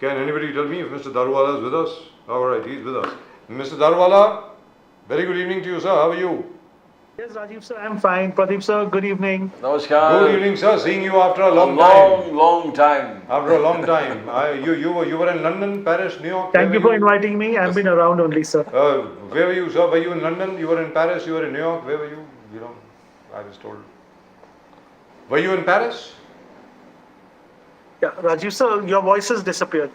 Can anybody tell me if Mr. Daruwala is with us? All right, he's with us. Mr. Daruwala, very good evening to you, sir. How are you? Yes, Rajiv sir, I'm fine. Pradeep sir, good evening. Namaskar. Good evening, sir. Seeing you after a long time. Long time. After a long time. You were in London, Paris, New York. Thank you for inviting me. I've been around only, sir. Where were you, sir? Were you in London? You were in Paris? You were in New York? Where were you? You know, I was told. Were you in Paris? Yeah, Rajiv sir, your voice has disappeared.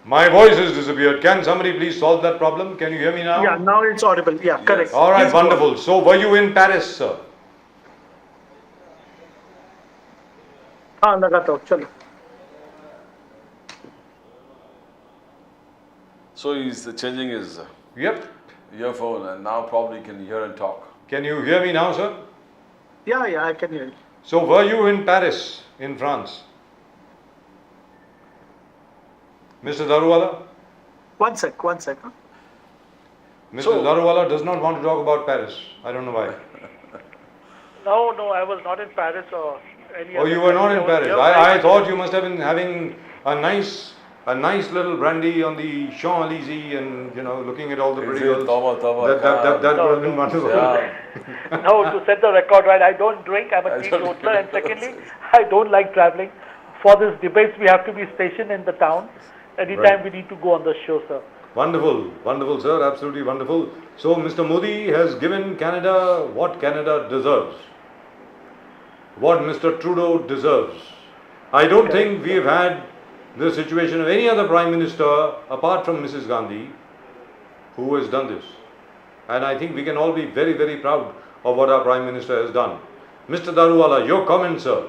My voice has disappeared. Can somebody please solve that problem? Can you hear me now? Yeah, now it's audible. Yeah, Yes. correct. All right, Please go on. wonderful. So, were you in Paris, sir? हाँ लगाता हूँ चलो. So he's changing his Yep. earphone and now probably can hear and talk. Can you hear me now, sir? Yeah, I can hear you. So, were you in Paris, in France? Mr. Daruwala? One sec. Huh? Mr. Daruwala does not want to talk about Paris. I don't know why. No, I was not in Paris or any Oh, you were not in Paris. I thought you must have been having a nice little brandy on the Champs-Élysées and, you know, looking at all the pretty girls. That would have been wonderful. Yeah. No, to set the record right, I don't drink. I'm a teetotaler, and secondly, I don't like traveling. For these debates, we have to be stationed in the town. Anytime we need to go on the show, sir. Wonderful, sir. Absolutely wonderful. So, Mr. Modi has given Canada what Canada deserves. What Mr. Trudeau deserves. I don't think we have had the situation of any other Prime Minister apart from Mrs. Gandhi who has done this. And I think we can all be very, very proud of what our Prime Minister has done. Mr. Daruwala, your comments, sir.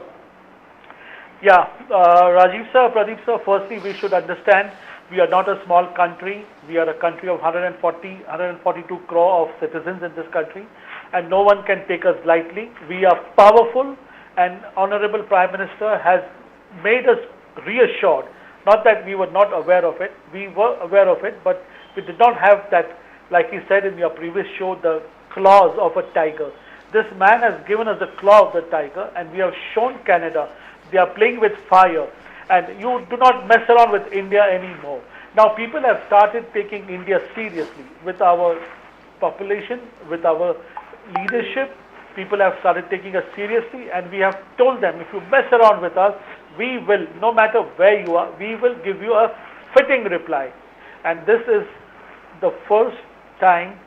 Yeah, Rajiv sir, Pradeep sir, firstly we should understand we are not a small country. We are a country of 142 crore of citizens in this country, and no one can take us lightly. We are powerful, and Honorable Prime Minister has made us reassured. Not that we were not aware of it, we were aware of it, but we did not have that, like he said in your previous show, the claws of a tiger. This man has given us the claw of the tiger, and we have shown Canada they are playing with fire, and you do not mess around with India anymore. Now people have started taking India seriously with our population, with our leadership. People have started taking us seriously, and we have told them, if you mess around with us, we will, no matter where you are, we will give you a fitting reply. And this is the first time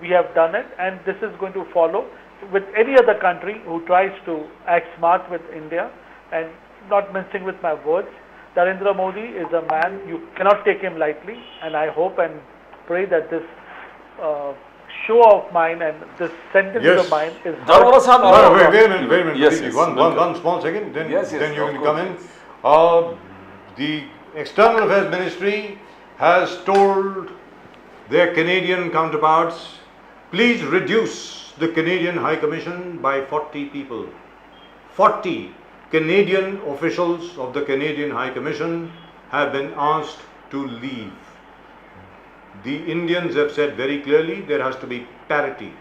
we have done it, and this is going to follow with any other country who tries to act smart with India. And not mincing with my words, Narendra Modi is a man, you cannot take him lightly, and I hope and pray that this show of mine and this sentence of mine is heard. Wait a minute. Yes. One small second, then you can come in. The External Affairs Ministry has told their Canadian counterparts, please reduce the Canadian High Commission by 40 people. 40 Canadian officials of the Canadian High Commission have been asked to leave. The Indians have said very clearly there has to be parity.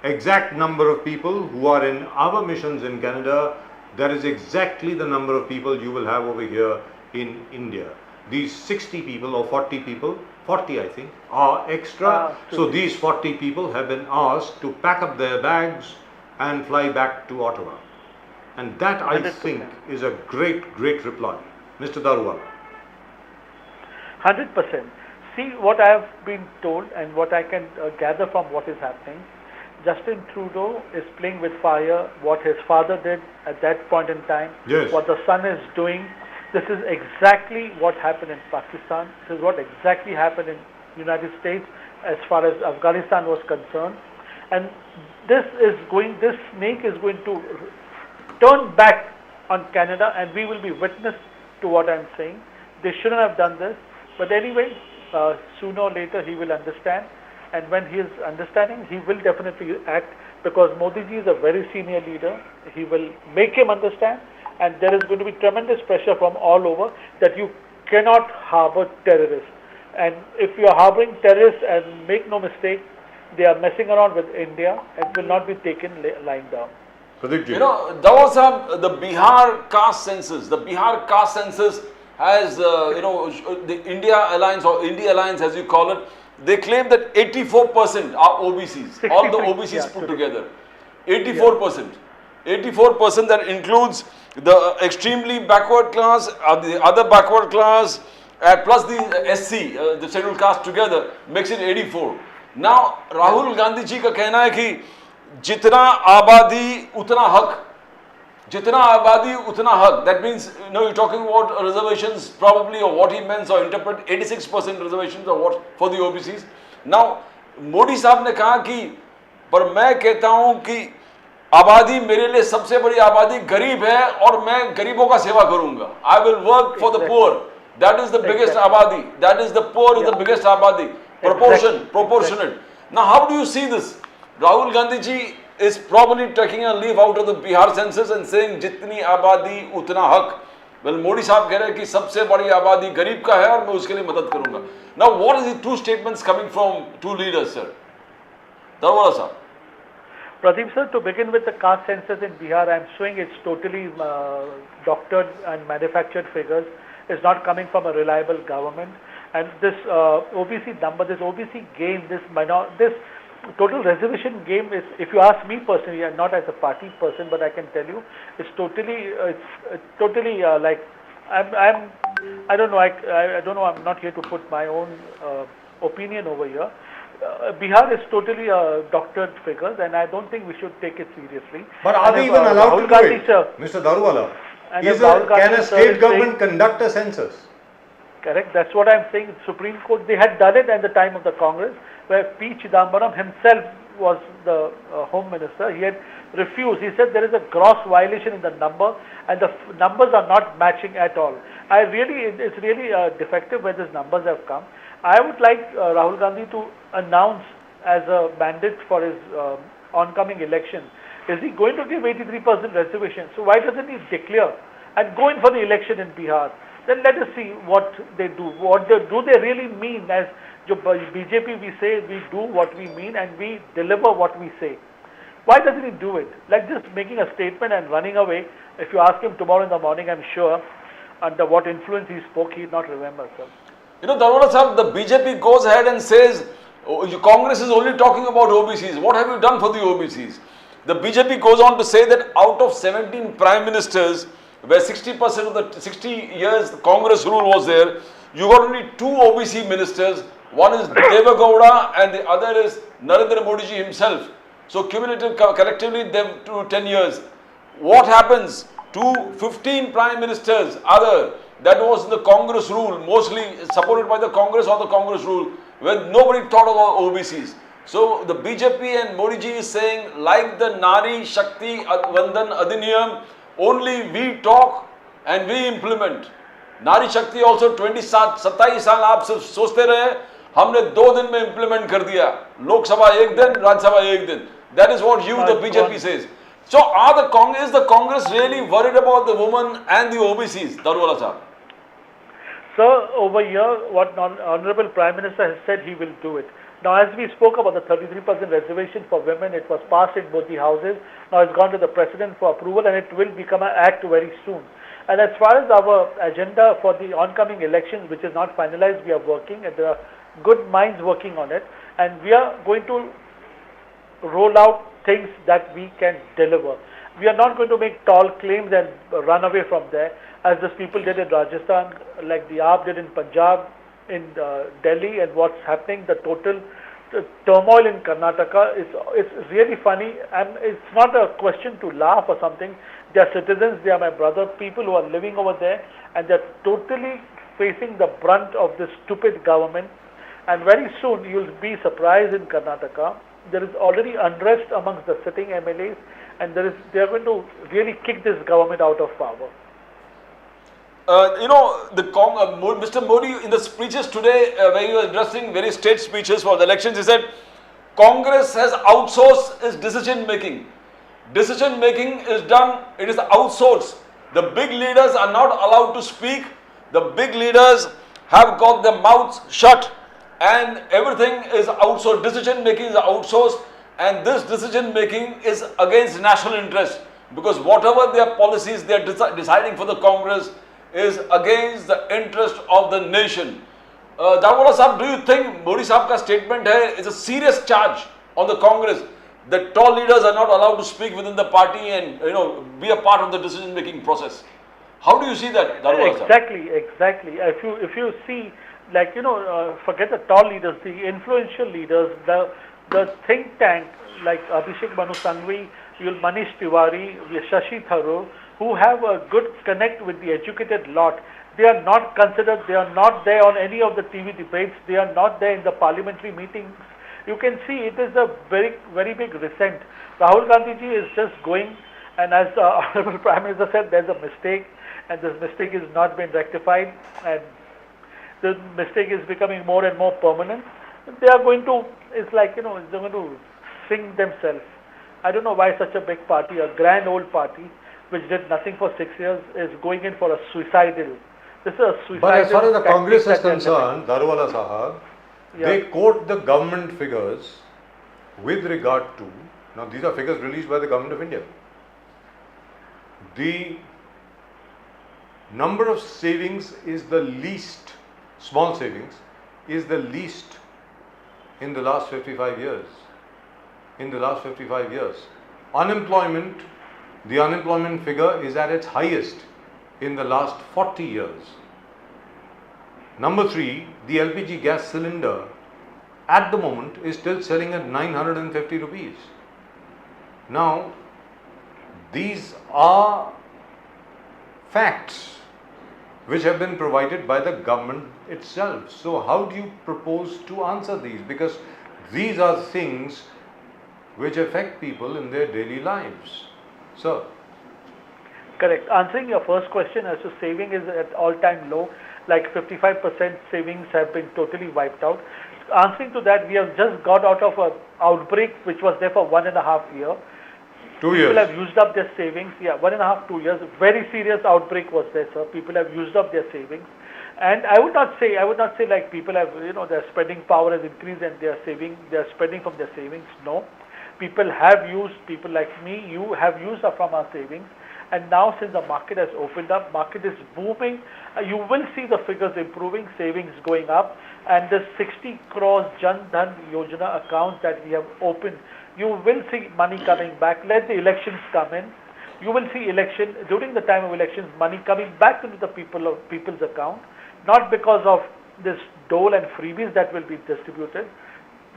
Exact number of people who are in our missions in Canada, that is exactly the number of people you will have over here in India. These 60 people or 40 people, 40 I think, are extra. So these 40 people have been asked to pack up their bags and fly back to Ottawa. And that, I 100%. think, is a great reply. Mr. Daruwala. 100%. See, what I have been told and what I can gather from what is happening, Justin Trudeau is playing with fire, what his father did at that point in time, Yes. what the son is doing. This is exactly what happened in Pakistan. This is what exactly happened in United States as far as Afghanistan was concerned. And this snake is going to turn back on Canada, and we will be witness to what I'm saying. They shouldn't have done this, but anyway, sooner or later he will understand, and when he is understanding, he will definitely act, because Modi ji is a very senior leader. He will make him understand, and there is going to be tremendous pressure from all over that you cannot harbor terrorists. And if you are harboring terrorists, and make no mistake, they are messing around with India, and will not be taken lying down. You know, there was the Bihar caste census. The Bihar caste census has, the India Alliance or India Alliance as you call it, they claim that 84% are OBCs, all the 63, OBCs yeah, put today. together. 84%. 84% that includes the extremely backward class, the other backward class, plus the SC, the scheduled caste together, makes it 84. Now, Rahul Gandhi ji का कहना है कि जितना आबादी उतना हक, जितना आबादी उतना हक. That means, you're talking about reservations probably, or what he means or interpret 86% reservations or what for the OBCs. Now, Modi साहब ने कहा कि पर मैं कहता हूं कि आबादी मेरे लिए सबसे बड़ी आबादी गरीब है और मैं गरीबों का सेवा करूंगा. I will work for the poor. That is the biggest abadi. That is the poor is the biggest abadi. Proportionate. Now, how do you see this? Rahul Gandhi ji is probably taking a leaf out of the Bihar census and saying जितनी आबादी उतना हक. Well, Modi साहब कह रहे हैं कि सबसे बड़ी आबादी गरीब का है और मैं उसके लिए मदद करूंगा. Now, what is the two statements coming from two leaders, sir? Darwala sir. Pradeep sir, to begin with the caste census in Bihar, I am showing it's totally doctored and manufactured figures. It's not coming from a reliable government. And this OBC number, this OBC game, this total reservation game is, if you ask me personally, and not as a party person, but I can tell you, it's totally like, I don't know, I don't know, I'm not here to put my own opinion over here. Bihar is totally doctored figures, and I don't think we should take it seriously. But are they even allowed to do it, Mr. Darwala? Can a state government conduct a census? Correct, that's what I'm saying. Supreme Court, they had done it at the time of the Congress, where P. Chidambaram himself was the Home Minister. He had refused. He said there is a gross violation in the number, and the numbers are not matching at all. It's really defective where these numbers have come. I would like Rahul Gandhi to announce as a mandate for his oncoming election. Is he going to give 83% reservation? So why doesn't he declare and go in for the election in Bihar? Then let us see what they do. Do they really mean? As BJP we say we do what we mean and we deliver what we say. Why doesn't he do it? Like just making a statement and running away. If you ask him tomorrow in the morning, I'm sure under what influence he spoke, he'd not remember, sir. Darwala sahab, the BJP goes ahead and says, Congress is only talking about OBCs. What have you done for the OBCs? The BJP goes on to say that out of 17 prime ministers, where 60% of the 60 years the Congress rule was there, you got only 2 OBC ministers. One is Deva Gowda and the other is Narendra Modi ji himself. So collectively they have 10 years. What happens to 15 prime ministers other? That was the Congress rule, mostly supported by the Congress or the Congress rule, when nobody thought about OBCs. So the BJP and Modi ji is saying, like the Nari Shakti Vandan Adhiniyam, only we talk and we implement. Nari Shakti also 27 साल आप सिर्फ सोचते रहे, हमने 2 दिन में implement कर दिया. लोकसभा 1 दिन, राज्यसभा 1 दिन. That is what the BJP says. So is the Congress really worried about the women and the OBCs, Darwala sahab? Sir, over here, what Honorable Prime Minister has said, he will do it. Now, as we spoke about the 33% reservation for women, it was passed in both the houses. Now, it's gone to the President for approval, and it will become an act very soon. And as far as our agenda for the oncoming elections, which is not finalized, we are working, and there are good minds working on it. And we are going to roll out things that we can deliver. We are not going to make tall claims and run away from there, as those people did in Rajasthan, like the AAP did in Punjab, in Delhi, and what's happening, the total turmoil in Karnataka is really funny, and it's not a question to laugh or something. They are citizens, they are my brother, people who are living over there, and they're totally facing the brunt of this stupid government. And very soon you'll be surprised in Karnataka. There is already unrest amongst the sitting MLAs, and they are going to really kick this government out of power. Mr. Modi in the speeches today, when he was addressing various state speeches for the elections, he said, Congress has outsourced its decision making. Decision making is done, it is outsourced. The big leaders are not allowed to speak. The big leaders have got their mouths shut, and everything is outsourced. Decision making is outsourced, and this decision making is against national interest, because whatever their policies they are deciding for the Congress is against the interest of the nation. Dawala Sahab, do you think Modi Sahab ka statement is a serious charge on the Congress that tall leaders are not allowed to speak within the party and be a part of the decision making process? How do you see that, Dawala Sahab? Exactly. If you see, like forget the tall leaders, the influential leaders, the think tank like Abhishek Manu Sangvi, Manish Tiwari, Shashi Tharoor, who have a good connect with the educated lot. They are not considered, they are not there on any of the TV debates, they are not there in the parliamentary meetings. You can see it is a very big resent. Rahul Gandhi ji is just going, and as the Honorable Prime Minister said, there's a mistake, and this mistake is not been rectified, and the mistake is becoming more and more permanent. They are going to, it's like, they're going to sing themselves. I don't know why such a big party, a grand old party, which did nothing for 6 years, is going in for a suicidal. This is a suicidal. But as far as the Congress is concerned, Daruwala Sahab, they quote the government figures with regard to, now these are figures released by the Government of India. The number of savings is the least, small savings, is the least in the last 55 years. In the last 55 years. Unemployment, the unemployment figure is at its highest in the last 40 years. Number 3, the LPG gas cylinder at the moment is still selling at 950 rupees. Now, these are facts which have been provided by the government itself. So how do you propose to answer these? Because these are things which affect people in their daily lives. Sir. Correct. Answering your first question as to saving is at all-time low, like 55% savings have been totally wiped out. Answering to that, we have just got out of an outbreak which was there for 1.5 years. 2 years. People have used up their savings. Yeah, 1.5, 2 years. Very serious outbreak was there, sir. People have used up their savings. And I would not say like people have, their spending power has increased and they are spending from their savings. No. People have used, people like me, you have used up from our savings. And now since the market has opened up, market is booming, you will see the figures improving, savings going up. And the 60 crores Jan Dhan Yojana account that we have opened, you will see money coming back. Let the elections come in. You will see during the time of elections, money coming back into the people's account, not because of this dole and freebies that will be distributed.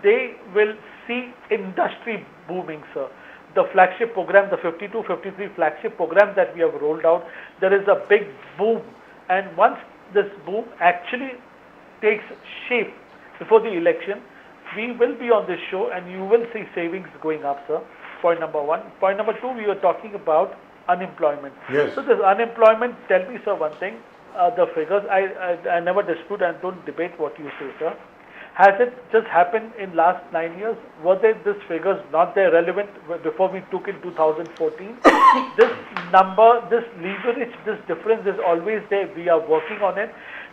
They will see industry booming, sir. The flagship program, the 52, 53 flagship programs that we have rolled out, there is a big boom. And once this boom actually takes shape before the election, we will be on this show and you will see savings going up, sir. Point number 1. Point number 2, we were talking about unemployment. Yes. So this unemployment, tell me, sir, one thing. The figures, I never dispute and don't debate what you say, sir. Has it just happened in last 9 years? Were these figures not there relevant before we took in 2014? This number, this leverage, this difference is always there. We are working on it.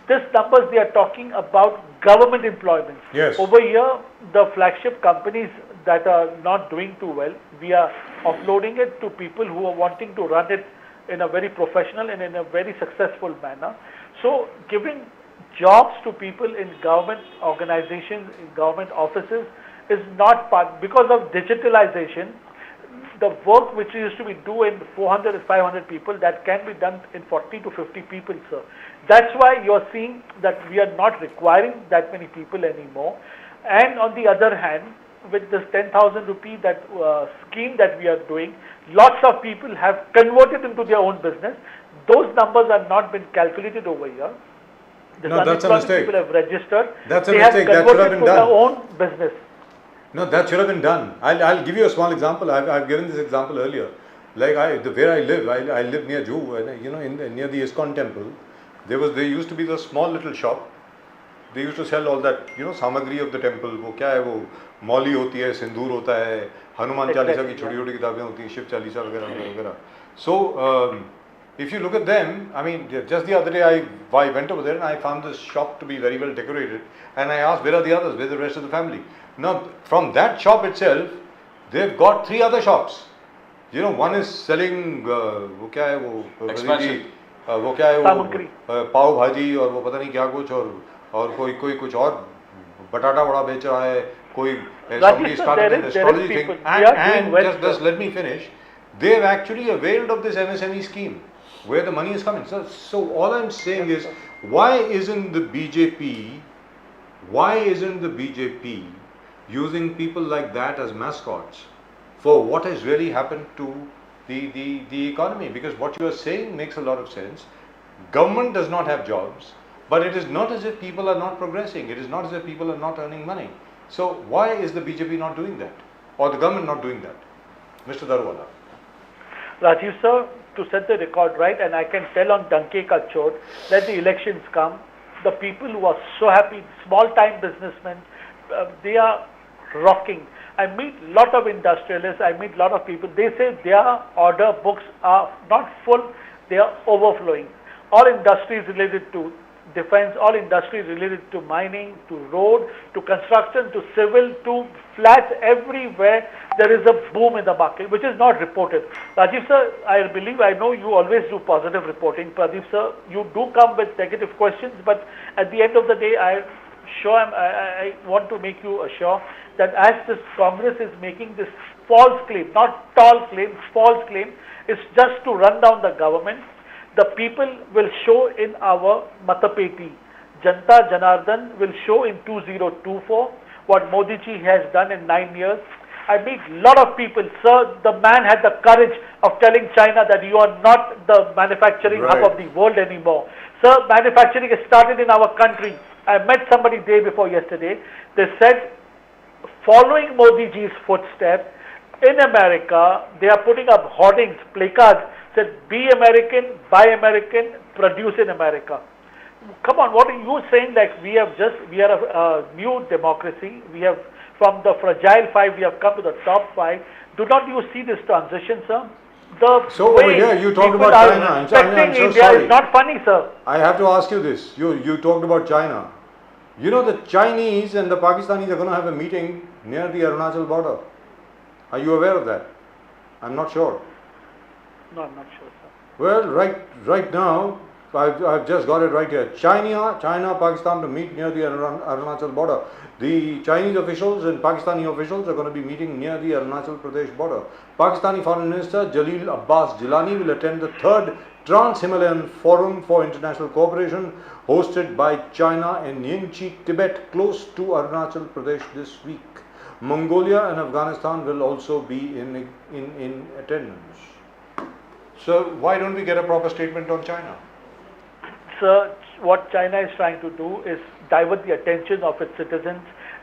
These numbers, they are talking about government employment. Yes. Over here, the flagship companies that are not doing too well, we are offloading it to people who are wanting to run it in a very professional and in a very successful manner. So giving jobs to people in government organizations, in government offices is not part, because of digitalization, the work which used to be do in 400 and 500 people, that can be done in 40 to 50 people, sir. That's why you're seeing that we are not requiring that many people anymore. And on the other hand, with this 10,000 rupee that scheme that we are doing, lots of people have converted into their own business. Those numbers are not been calculated over here. No, that's a mistake. People have registered. That's a they mistake. Have that should have converted been to done. their own business. No, that should have been done. I'll give you a small example. I've given this example earlier. Like where I live, I live near Juhu, near the ISKCON temple. There used to be the small little shop. They used to sell all that, samagri of the temple. वो क्या है वो मौली होती है, सिंदूर होता है, हनुमान चालीसा की छोटी-छोटी किताबें होती हैं, शिव चालीसा वगैरह. So if you look at them, I mean, just the other day I went over there and I found this shop to be very well decorated, and I asked, where are the others? Where's the rest of the family? Now, from that shop itself, they've got 3 other shops. One is selling, वो क्या है वो, expansion. वो क्या है सामग्री। वो पाव भाजी और वो पता नहीं क्या कुछ और कोई कुछ और बटाटा वड़ा बेच रहा है कोई somebody started an astrology thing and just let me finish. They have actually availed of this MSME scheme where the money is coming. So all I'm saying is why isn't the BJP using people like that as mascots for what has really happened to the economy? Because what you are saying makes a lot of sense. Government does not have jobs, but it is not as if people are not progressing. It is not as if people are not earning money. So why is the BJP not doing that, or the government not doing that, Mr. Darwala? Rajiv sir, to set the record right, and I can tell on Danke Ka Chot, let the elections come, the people who are so happy, small-time businessmen, they are rocking. I meet a lot of industrialists, I meet a lot of people, they say their order books are not full, they are overflowing. All industries related to defense, all industries related to mining, to road, to construction, to civil, to flats, everywhere there is a boom in the market, which is not reported. Rajiv sir, I believe, I know you always do positive reporting. Pradeep sir, you do come with negative questions, but at the end of the day, I want to make you assure that as this Congress is making this false claim, not tall claim, false claim, it's just to run down the government. The people will show in our Matapeti. Janta Janardan will show in 2024 what Modi ji has done in 9 years. I meet a lot of people, sir, the man had the courage of telling China that you are not the manufacturing hub of the world anymore. Sir, manufacturing has started in our country. I met somebody day before yesterday. They said, following Modi ji's footsteps, in America, they are putting up hoardings, placards, said, be American, buy American, produce in America. Come on, what are you saying? Like we are a new democracy. We have, from the fragile 5, we have come to the top 5. Do not you see this transition, sir? So over here, you talked about China. I'm so India sorry. Is not funny, sir. I have to ask you this. You talked about China. You know the Chinese and the Pakistanis are going to have a meeting near the Arunachal border. Are you aware of that? I'm not sure. No, I'm not sure, sir. Well, right now, I've just got it right here. China, Pakistan to meet near the Arunachal border. The Chinese officials and Pakistani officials are going to be meeting near the Arunachal Pradesh border. Pakistani Foreign Minister Jalil Abbas Jilani will attend the 3rd Trans-Himalayan Forum for International Cooperation hosted by China in Yingchi, Tibet, close to Arunachal Pradesh this week. Mongolia and Afghanistan will also be in attendance. So why don't we get a proper statement on China? Sir, what China is trying to do is divert the attention of its citizens.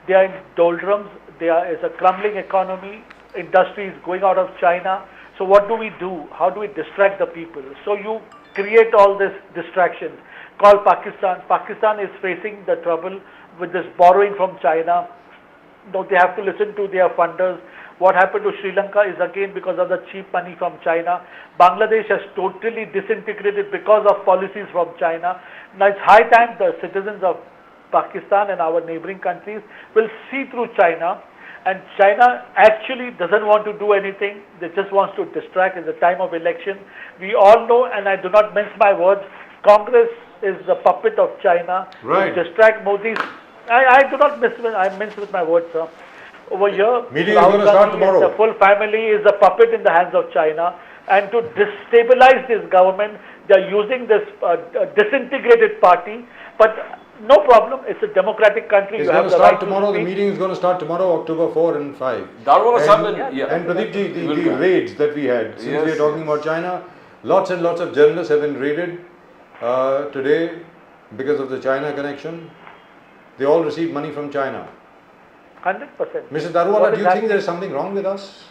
They are in doldrums. There is a crumbling economy. Industry is going out of China. So what do we do? How do we distract the people? So you create all this distraction. Call Pakistan. Pakistan is facing the trouble with this borrowing from China. Now they have to listen to their funders. What happened to Sri Lanka is again because of the cheap money from China. Bangladesh has totally disintegrated because of policies from China. Now it's high time the citizens of Pakistan and our neighboring countries will see through China. And China actually doesn't want to do anything. They just wants to distract in the time of election. We all know, and I do not mince my words, Congress is the puppet of China. Right. To distract Modi's. I do not mince with my words, sir. Over here, meeting is going to start tomorrow. The full family is a puppet in the hands of China, and to destabilize this government, they are using this disintegrated party. But no problem, it's a democratic country. It's going to start tomorrow. The meeting is going to start tomorrow, October 4 and 5. And Pradeep ji, the raids that we had, since we are talking about China, lots and lots of journalists have been raided today because of the China connection. They all received money from China. 100%. Mr. Darwala, do you think there is something wrong with us?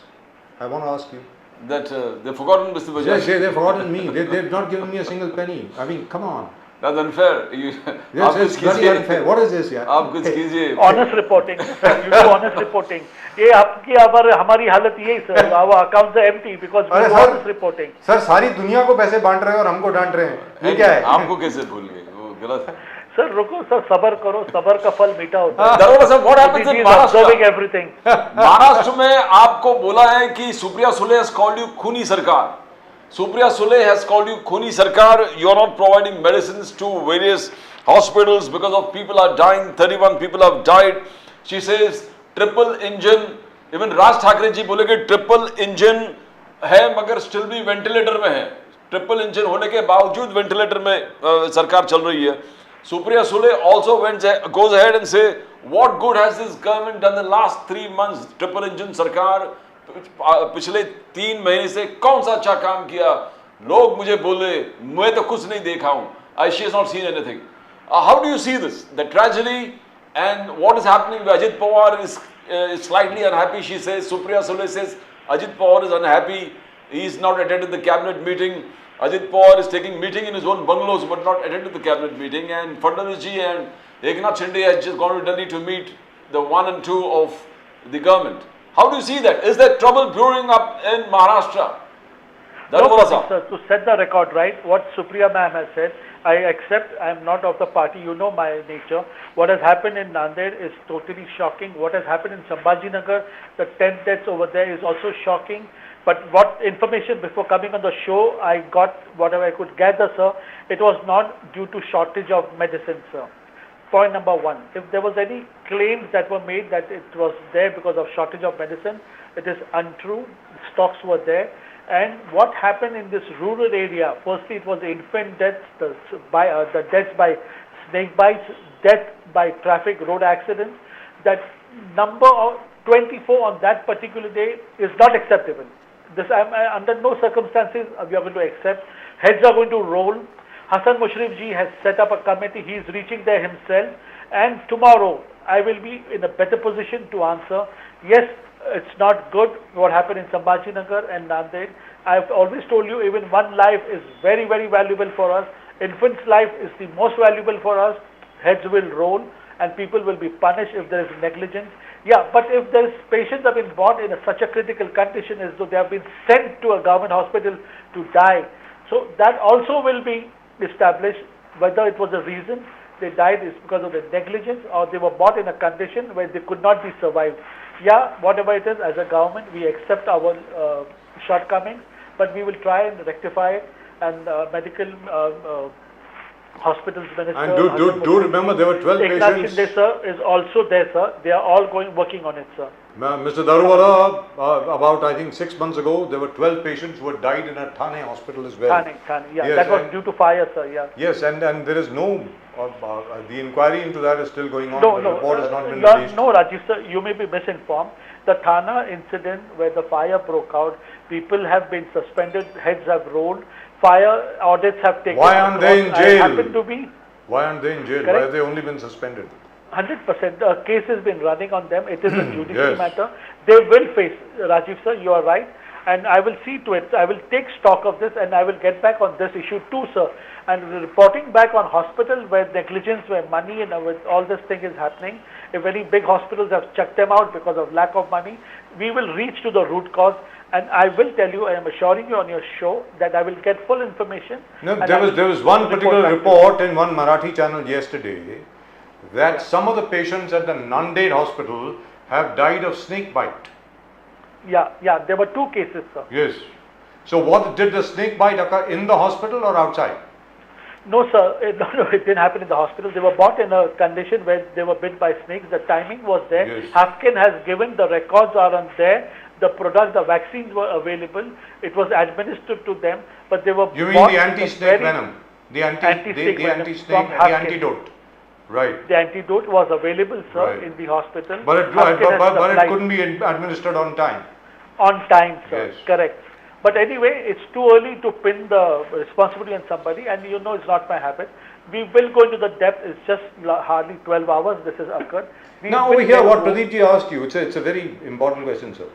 I want to ask you. That they've forgotten Mr. Bajaj. Yes, they've forgotten me. They've not given me a single penny. I mean, come on. That's unfair. Yes, it's very unfair. What is this, yeah? Honest reporting. You do honest reporting. ये आपकी हमारी हालत यही sir. Our accounts are empty because we do honest reporting. Sir सारी दुनिया को पैसे बांट रहे हैं और हमको डांट रहे हैं. ये क्या है? आपको कैसे भूल गए? वो गलत है. सर रुको सर, सबर करो, सबर का फल मीठा होता है. दरोगा साहब, what happens in Maharashtra? Everything. Maharashtra में आपको बोला है कि Supriya Sule has called you खूनी सरकार. Supriya Sule has called you Khuni Sarkar. You are not providing medicines to various hospitals because of people are dying. 31 people have died. She says triple engine. Even Raj Thakre ji बोले कि triple engine है मगर still भी ventilator में है. Triple engine होने के बावजूद ventilator में सरकार चल रही है. Supriya Sule also goes ahead and say, what good has this government done the last 3 months? Triple engine सरकार पिछले 3 महीने से कौन सा अच्छा काम किया? लोग मुझे बोले, मैं तो कुछ नहीं देखा हूँ. She has not seen anything. How do you see this? The tragedy and what is happening? Ajit Pawar is slightly unhappy. She says, Supriya Sule says, Ajit Pawar is unhappy. He is not attended the cabinet meeting. Ajit Pawar is taking meeting in his own bungalows but not attended the cabinet meeting. And Fadnavis ji and Eknath Shinde has just gone to Delhi to meet the 1 and 2 of the government. How do you see that? Is there trouble brewing up in Maharashtra? No, sir, to set the record right, what Supriya ma'am has said, I accept. I am not of the party. You know my nature. What has happened in Nanded is totally shocking. What has happened in Sambhajinagar, the 10 deaths over there is also shocking. But what information before coming on the show, I got whatever I could gather, sir, it was not due to shortage of medicine, sir. Point number 1. If there was any claims that were made that it was there because of shortage of medicine, it is untrue. Stocks were there. And what happened in this rural area, firstly it was the infant deaths, the deaths by snake bites, death by traffic road accidents. That number of 24 on that particular day is not acceptable. This under no circumstances we are going to accept. Heads are going to roll. Hassan Mushrif ji has set up a committee. He is reaching there himself. And tomorrow I will be in a better position to answer. Yes, it's not good what happened in Sambhajinagar and Nanded. I've always told you, even one life is very, very valuable for us. Infant's life is the most valuable for us. Heads will roll and people will be punished if there is negligence. Yeah, but if there is patients have been brought in such a critical condition as though they have been sent to a government hospital to die, so that also will be established whether it was a reason they died is because of the negligence or they were brought in a condition where they could not be survived. Yeah, whatever it is, as a government, we accept our shortcomings, but we will try and rectify it. And medical hospitals minister. And do remember there were 12 Eknath patients. Shinde, sir, is also there, sir. They are all working on it, sir. Mr. Daruwala, about I think 6 months ago, there were 12 patients who had died in a Thane hospital as well. Thane, yeah, Yes, that was due to fire, sir, yeah. Yes, and there is no, the inquiry into that is still going on. No, The report has not been no, released. no, Rajiv, sir, you may be misinformed. The Thana incident where the fire broke out, people have been suspended, heads have rolled, fire audits have taken. Why aren't they in I jail? happen to be Why aren't they in jail? Correct. Why have they only been suspended? 100%. The case has been running on them. It is a judicial Yes. matter. They will face, Rajiv sir, you are right. And I will see to it. I will take stock of this and I will get back on this issue too, sir. And reporting back on hospital where negligence, where money and with all this thing is happening. If any big hospitals have checked them out because of lack of money, we will reach to the root cause. And I will tell you, I am assuring you on your show that I will get full information. No, and there was one particular back to you. report in one Marathi channel yesterday that some of the patients at the Nanded hospital have died of snake bite. Yeah, there were 2 cases, sir. Yes. So what, did the snake bite occur in the hospital or outside? No, sir. It didn't happen in the hospital. They were brought in a condition where they were bit by snakes. The timing was there. Yes. Hafkin has given, the records are on there. The product, the vaccines were available. It was administered to them, but they were. You mean bought the in anti-snake very- venom? The Anti-snake venom anti-snake, from the Hafkin. antidote. Right. The antidote was available, sir, Right. in the hospital. But it, Hafkin has but it supplied couldn't be administered on time. on time, sir. Yes. Correct. But anyway, it's too early to pin the responsibility on somebody, and you know it's not my habit. We will go into the depth. It's just hardly 12 hours this has occurred. We Now will over here, get what more- Pradeep ji asked you, it's a very important question, sir.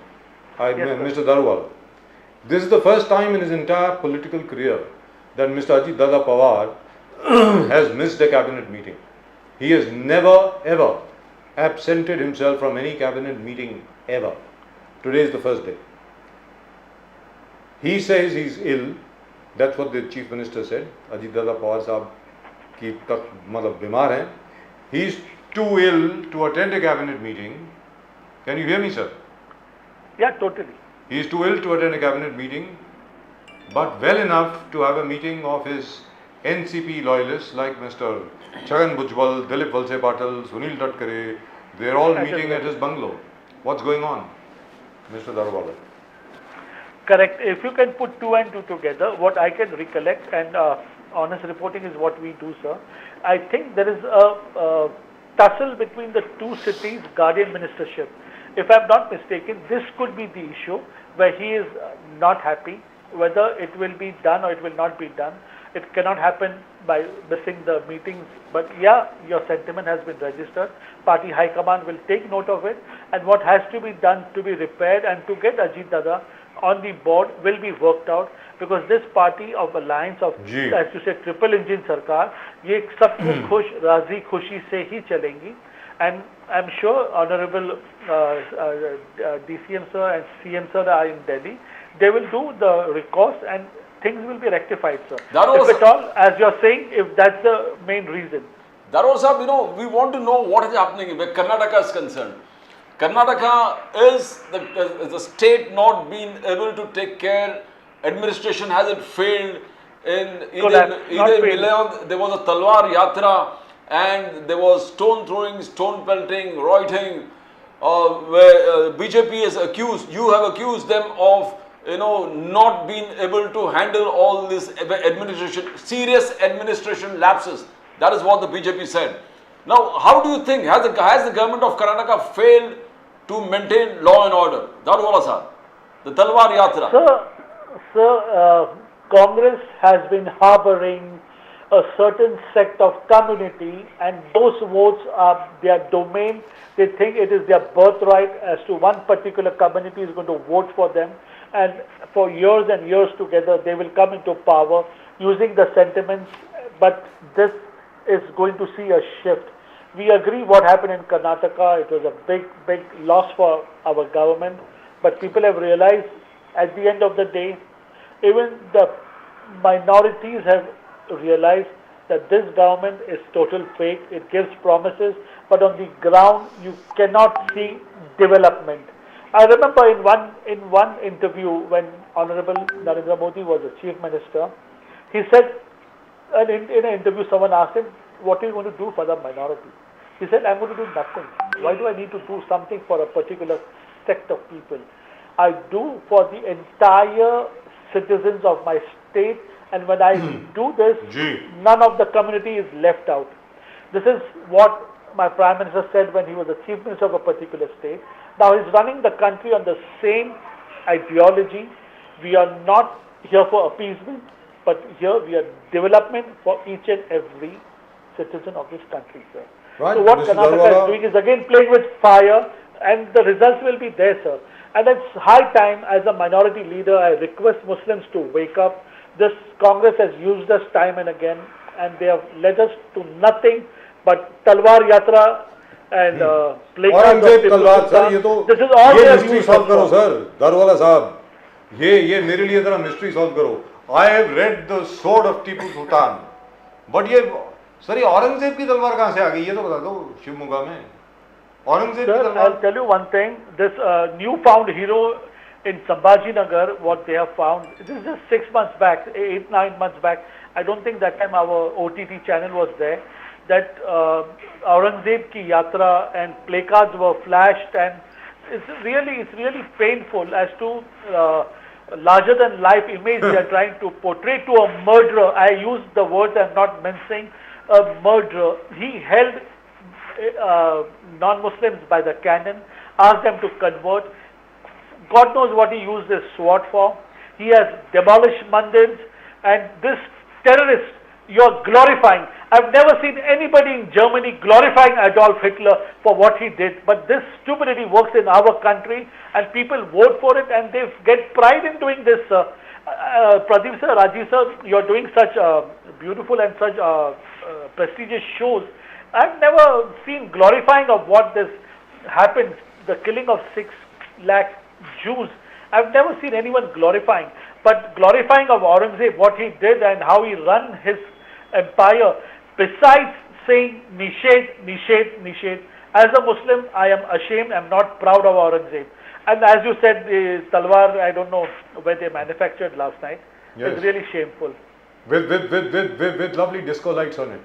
Yes, sir. Mr. Daruwala, this is the first time in his entire political career that Mr. Ajit Dada Pawar has missed a cabinet meeting. He has never ever absented himself from any cabinet meeting ever. Today is the first day. He says he's ill. That's what the Chief Minister said. Ajit Dada Pawar sahab ki matlab bimar hai. He's too ill to attend a cabinet meeting. Can you hear me, sir? Yeah, totally. He is too ill to attend a cabinet meeting. but well enough to have a meeting of his NCP loyalists like Mr. Chhagan Bhujbal, Dilip Valse Patil, Sunil Tatkare. They're all meeting at his bungalow. What's going on, Mr. Darwala? Correct. If you can put two and two together, what I can recollect, and honest reporting is what we do, sir. I think there is a tussle between the two cities' guardian ministership. If I'm not mistaken, this could be the issue where he is not happy, whether it will be done or it will not be done. It cannot happen by missing the meetings, but yeah, your sentiment has been registered. Party High Command will take note of it, and what has to be done to be repaired and to get Ajit Dada on the board will be worked out, because this party of alliance of, as you say, triple engine sarkar, ये सबको खुश राजी खुशी से ही चलेंगी, and I'm sure Honorable DCM sir and CM sir are in Delhi. They will do the recourse and things will be rectified, sir. If at all, as you're saying, if that's the main reason. Darwala Sahab, we want to know what is happening where Karnataka is concerned. Karnataka is the state not being able to take care. Administration hasn't failed. In either Milan, there was a Talwar Yatra and there was stone throwing, stone pelting, rioting, where BJP is accused. You have accused them of not being able to handle all this administration, serious administration lapses. That is what the BJP said. Now, how do you think, has the government of Karnataka failed to maintain law and order? Darwala Sahab, the Talwar Yatra. Sir, Congress has been harboring a certain sect of community, and those votes are their domain. They think it is their birthright as to one particular community is going to vote for them, and for years and years together they will come into power using the sentiments, but this is going to see a shift. We agree what happened in Karnataka, it was a big loss for our government, but people have realized at the end of the day, even the minorities have realized that this government is total fake. It gives promises, but on the ground you cannot see development. I remember in one interview when Honorable Narendra Modi was the Chief Minister, he said, and in an interview someone asked him, what are you going to do for the minority? He said, I'm going to do nothing. Why do I need to do something for a particular sect of people? I do for the entire citizens of my state, and when I do this, none of the community is left out. This is what my Prime Minister said when he was the Chief Minister of a particular state. Now he's running the country on the same ideology. We are not here for appeasement, but here we are development for each and every citizen of this country, sir. Right. So what Mr. Karnataka Darwala, is doing is again playing with fire, and the results will be there, sir. And it's high time, as a minority leader, I request Muslims to wake up. This Congress has used us time and again, and they have led us to nothing but Talwar Yatra and placards of Talwar, sir, ये तो this is all they have mystery used solve करो, us for. sir. Darwala साहब, ये मेरे लिए जरा mystery solve करो. I have read the Sword of Tipu Sultan, but ये सर ये औरंगजेब की तलवार कहाँ से आ गई? ये तो बता दो शिवमोगा में. औरंगजेब की Sir, तलवार. I'll tell you one thing. This newfound hero in Sambhajinagar, what they have found, this is just 6 months back, 8-9 months back. I don't think that time our OTT channel was there. That Aurangzeb ki yatra and placards were flashed, and it's really painful as to larger than life image they are trying to portray to a murderer. I use the words, I'm not mincing, a murderer. He held non-Muslims by the cannon, asked them to convert. God knows what he used this sword for. He has demolished mandirs, and this terrorist you're glorifying. I've never seen anybody in Germany glorifying Adolf Hitler for what he did, but this stupidity works in our country, and people vote for it, and they get pride in doing this. Pradeep sir, Rajiv sir, you're doing such beautiful and such prestigious shows. I've never seen glorifying of what this happened, the killing of 6 lakh Jews. I've never seen anyone glorifying, but glorifying of Aurangzeb, what he did and how he ran his empire, besides saying Nishad. As a Muslim, I am ashamed, I'm not proud of Aurangzeb. And as you said, the Talwar, I don't know where they manufactured last night. Yes. is really shameful. With lovely disco lights on it.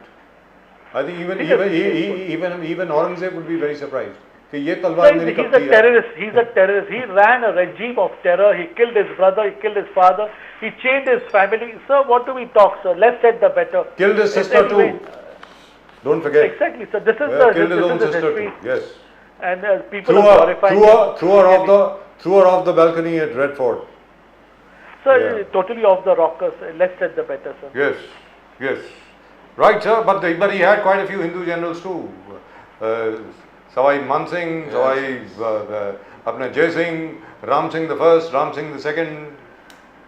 I think even Aurangzeb would be very surprised. कि ये तलवार मेरी कब He's a थी यार? terrorist. He's a terrorist. He ran a regime of terror. He killed his brother. He killed his father. He chained his family. Sir, what do we talk, sir? Less said the better. Killed his sister Anyway, too. Don't forget. Exactly, sir. This is Killed his own this is sister history, too. Yes. and people are glorifying him. Threw her off the balcony at Red Fort. Sir, Yeah. totally off the rockers. Less said the better, sir. Yes. Yes. Right, sir. But he had quite a few Hindu generals too. Savai Man Singh, Savai apna Jai Singh, Ram Singh the first, Ram Singh the second.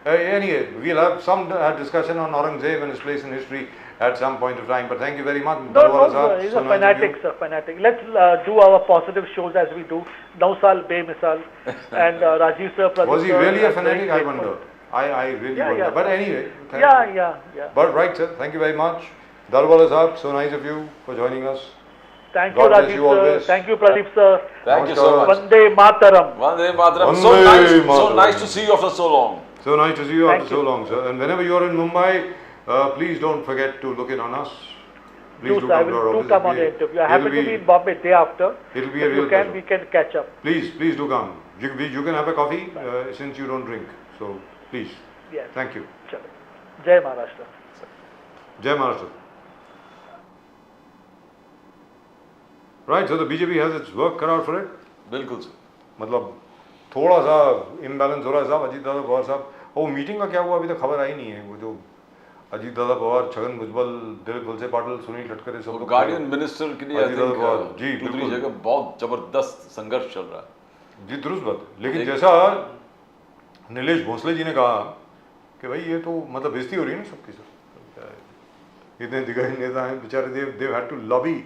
Anyway, we'll have some discussion on Aurangzeb and his place in history at some point of time. But thank you very much. No, sir. He's a fanatic, sir. Fanatic. Let's do our positive shows as we do. Nausal, Misal, and Rajiv sir. Pradeep Was he sir, really a I'm very fanatic? I grateful. wonder. I really wonder. Yeah. But anyway. Thank you. Yeah. But right, sir. Thank you very much. Dalwala sahab, so nice of you for joining us. Thank you, God bless Rajiv you sir. always. Thank you, Pradeep sir. Thank you so much. Vande Mataram. Vande Mataram. So Vande nice, so Mataram. nice to see you after so long. So nice to see you Thank after you. so long, sir. And whenever you are in Mumbai, please don't forget to look in on us. Please Do, do sir. I come to our will office. come on the interview. I happen to be in Bombay day after. It'll be a If real you can, pleasure. we can catch up. Please do come. You can have a coffee since you don't drink. So please. Yes. Thank you. Chalo. Jai Maharashtra. Jai Maharashtra. Right, so the BJP has its work cut out for it. बिल्कुल sir. मतलब थोड़ा सा imbalance हो रहा है साहब अजीत दादा पवार साहब वो मीटिंग का क्या हुआ अभी तक खबर आई नहीं है वो जो अजीत दादा पवार छगन भुजबल दिलीप वलसे पाटिल सुनील तटकरे सब लोग गार्डियन मिनिस्टर के लिए आई अजीत दादा पवार, जी, थिंक दूसरी बिल्कुल। जगह बहुत जबरदस्त संघर्ष चल रहा है. जी दुरुस्त बात लेकिन जैसा नीलेश भोसले जी ने कहा कि भाई ये तो मतलब बेइज्जती हो रही है ना सबकी सब इतने दिग्गज नेता हैं बेचारे they had to lobby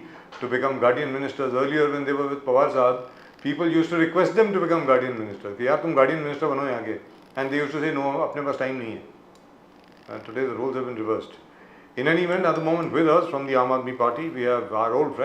to become guardian ministers earlier when they were with Pawar sahab. People used to request them to become guardian minister कि यार तुम guardian minister बनो यहाँ के and they used to say no अपने पास time नहीं है. Today the roles have been reversed. In any event, at the moment with us from the Aam Aadmi Party we have our old friend